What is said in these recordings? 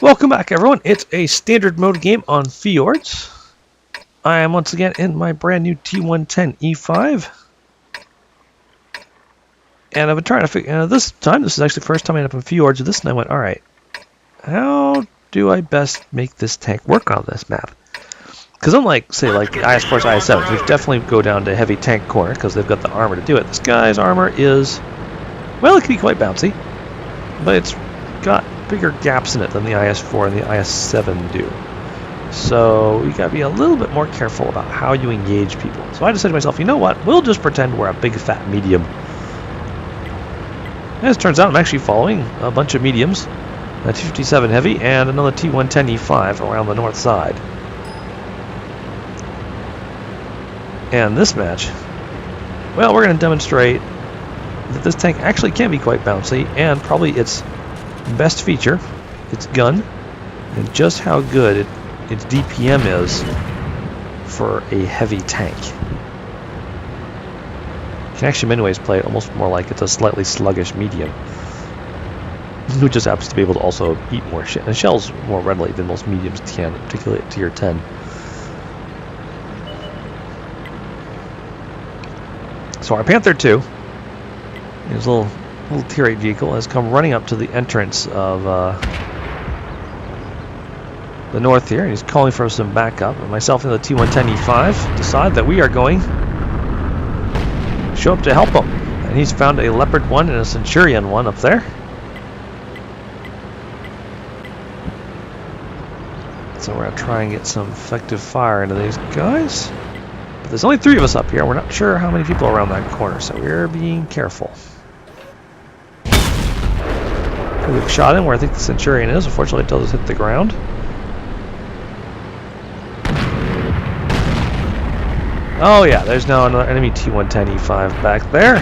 Welcome back, everyone. It's a standard mode game on Fjords. I am once again in my brand new T110E5. And I've been trying to figure this is actually the first time I ended up in Fjords with this, and I went, alright, how do I best make this tank work on this map? Because unlike, say, like the IS-4s, IS-7s, which definitely go down to heavy tank corner because they've got the armor to do it, this guy's armor is, well, it can be quite bouncy, but it's got bigger gaps in it than the IS-4 and the IS-7 do. So you gotta be a little bit more careful about how you engage people. So I decided to myself, you know what, we'll just pretend we're a big fat medium. As it turns out, I'm actually following a bunch of mediums, a T57 heavy and another T110E5 around the north side. And this match, well, we're going to demonstrate that this tank actually can be quite bouncy, and probably its best feature, its gun, and just how good its DPM is for a heavy tank. You can actually in many ways play it almost more like it's a slightly sluggish medium, who just happens to be able to also eat more shit and shells more readily than most mediums can, particularly at tier 10. So our Panther 2, his little tier 8 vehicle, has come running up to the entrance of the north here, and he's calling for some backup. And myself and the T110E5 decide that we are going to show up to help him. And he's found a Leopard 1 and a Centurion 1 up there. So we're going to try and get some effective fire into these guys. But there's only 3 of us up here. We're not sure how many people are around that corner, so we're being careful. We've shot him where I think the Centurion is. Unfortunately, it does hit the ground. Oh yeah, there's now another enemy T110E5 back there.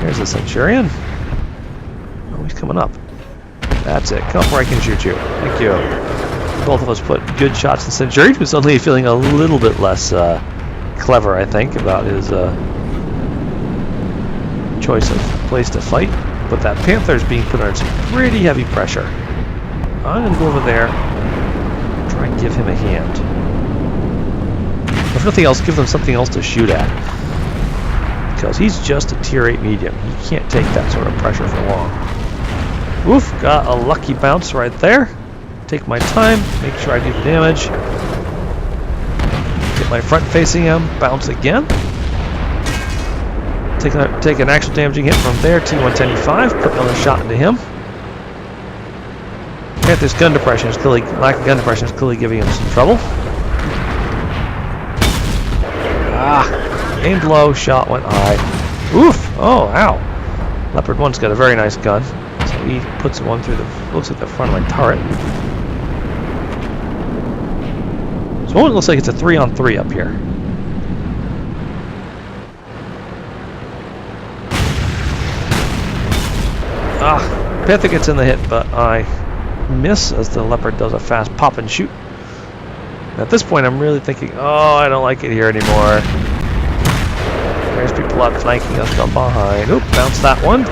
Here's the Centurion. Oh, he's coming up. That's it. Come up where I can shoot you. Thank you. Both of us put good shots in Centurion, who's suddenly feeling a little bit less clever, I think, about his choice of place to fight. But that Panther's being put under some pretty heavy pressure. I'm going to go over there and try and give him a hand. If nothing else, give them something else to shoot at. Because he's just a tier 8 medium. He can't take that sort of pressure for long. Oof, got a lucky bounce right there. Take my time, make sure I do the damage. Get my front facing him, bounce again. Take an actual damaging hit from there, T110E5, put another shot into him. Panther's gun depression is clearly, lack of gun depression is clearly giving him some trouble. Ah, aimed low, shot went high. Oof, oh, ow. Leopard 1's got a very nice gun. So he puts one through the, looks like the front of my turret. So it looks like it's a 3-on-3 up here. Ah, Panther gets in the hit, but I miss as the Leopard does a fast pop and shoot. And at this point, I'm really thinking, oh, I don't like it here anymore. There's people out flanking us from behind. Oop, bounce that one.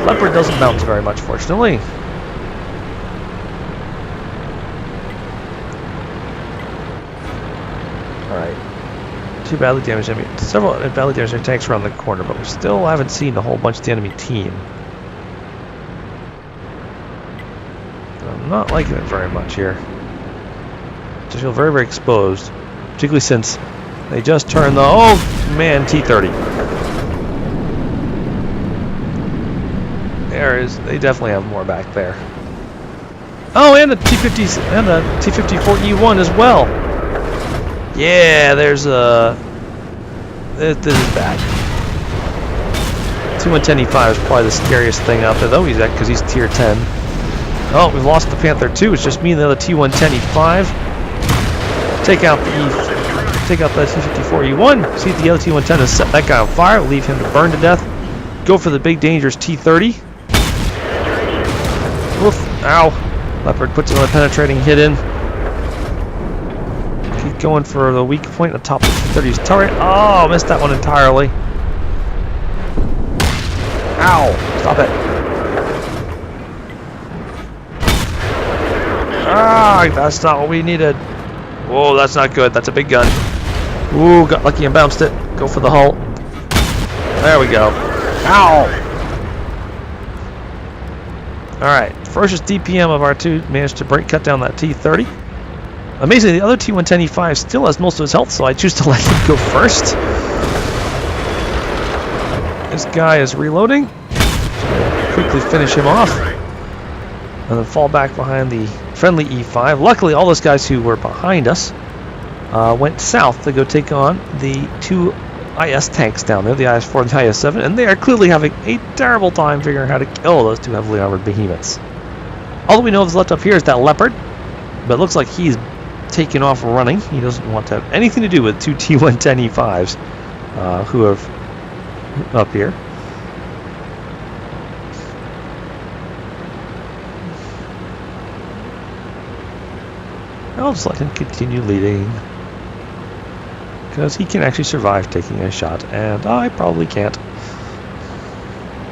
Leopard doesn't bounce very much, fortunately. Alright. Two badly damaged enemy. Several badly damaged tanks around the corner, but we still haven't seen a whole bunch of the enemy team. I'm not liking it very much here. I feel very, very exposed, particularly since they just turned the, oh man, T30. They definitely have more back there. Oh, and a T50 and a T54E1 as well. Yeah, there's a. This is bad. T110E5 is probably the scariest thing out there, though. He's at because he's tier 10. Oh, we've lost the Panther 2. It's just me and the other T110E5. Take out the T54E1. See if the other T110 has set that guy on fire. Leave him to burn to death. Go for the big dangerous T30. Oof! Ow! Leopard puts another penetrating hit in. Keep going for the weak point on top of the T30's turret. Oh, missed that one entirely. Ow! Stop it. Ah, that's not what we needed. Whoa, that's not good. That's a big gun. Ooh, got lucky and bounced it. Go for the hull. There we go. Ow! Alright, ferocious DPM of R2 managed to cut down that T30. Amazingly, the other T110E5 still has most of his health, so I choose to let him go first. This guy is reloading. Quickly finish him off. And then fall back behind the friendly E5. Luckily, all those guys who were behind us went south to go take on the two IS tanks down there, the IS-4 and the IS-7, and they are clearly having a terrible time figuring out how to kill those two heavily armored behemoths. All that we know is left up here is that Leopard, but it looks like he's taken off running. He doesn't want to have anything to do with two T110E5s who have up here. I'll just let him continue leading, because he can actually survive taking a shot, and I probably can't.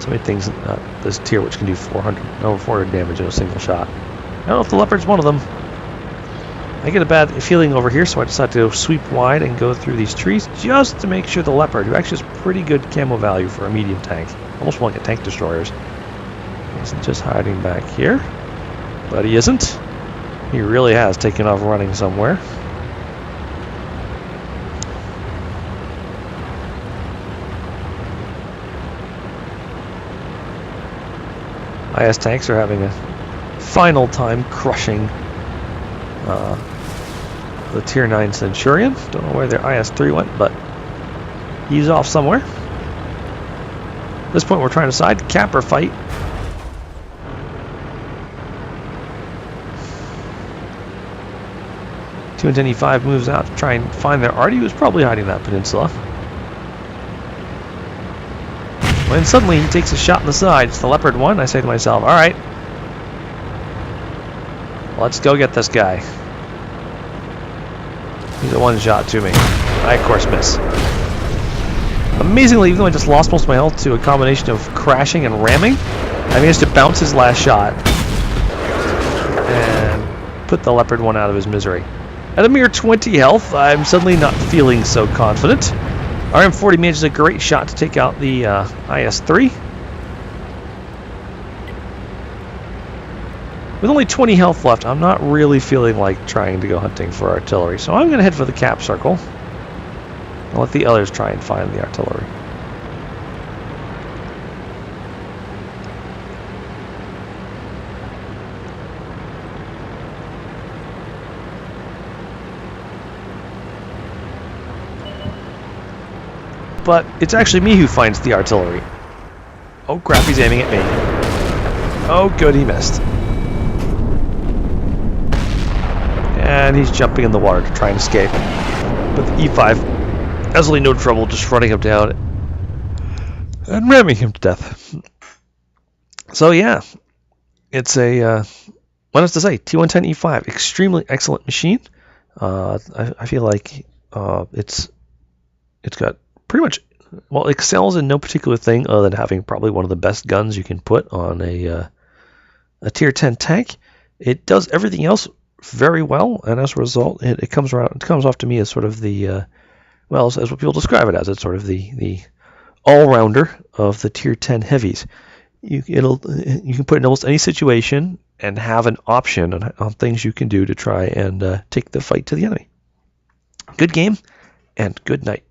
So many things in this tier which can do over 400 damage in a single shot. I don't know if the Leopard's one of them. I get a bad feeling over here, so I decide to sweep wide and go through these trees just to make sure the Leopard, who actually has pretty good camo value for a medium tank, almost more like a tank destroyers, isn't just hiding back here. But he isn't. He really has taken off running somewhere. IS tanks are having a final time crushing the Tier 9 Centurion. Don't know where their IS-3 went, but he's off somewhere. At this point we're trying to decide cap or fight. T110E5 moves out to try and find their Artie, who's probably hiding that peninsula. When suddenly he takes a shot in the side. It's the Leopard 1. I say to myself, alright, let's go get this guy. He's a one-shot to me. I, of course, miss. Amazingly, even though I just lost most of my health to a combination of crashing and ramming, I managed to bounce his last shot and put the Leopard 1 out of his misery. At a mere 20 health, I'm suddenly not feeling so confident. RM40 manages a great shot to take out the IS-3. With only 20 health left, I'm not really feeling like trying to go hunting for artillery, so I'm going to head for the cap circle. I'll let the others try and find the artillery. But it's actually me who finds the artillery. Oh crap, he's aiming at me. Oh good, he missed. And he's jumping in the water to try and escape. But the E5, absolutely no trouble, just running him down and ramming him to death. So yeah, it's a, what else to say, T110E5, extremely excellent machine. I feel like it's got pretty much, well, it excels in no particular thing other than having probably one of the best guns you can put on a tier 10 tank. It does everything else very well, and as a result, it comes off to me as sort of the, well, as what people describe it as. It's sort of the all-rounder of the tier 10 heavies. You can put it in almost any situation and have an option on things you can do to try and take the fight to the enemy. Good game, and good night.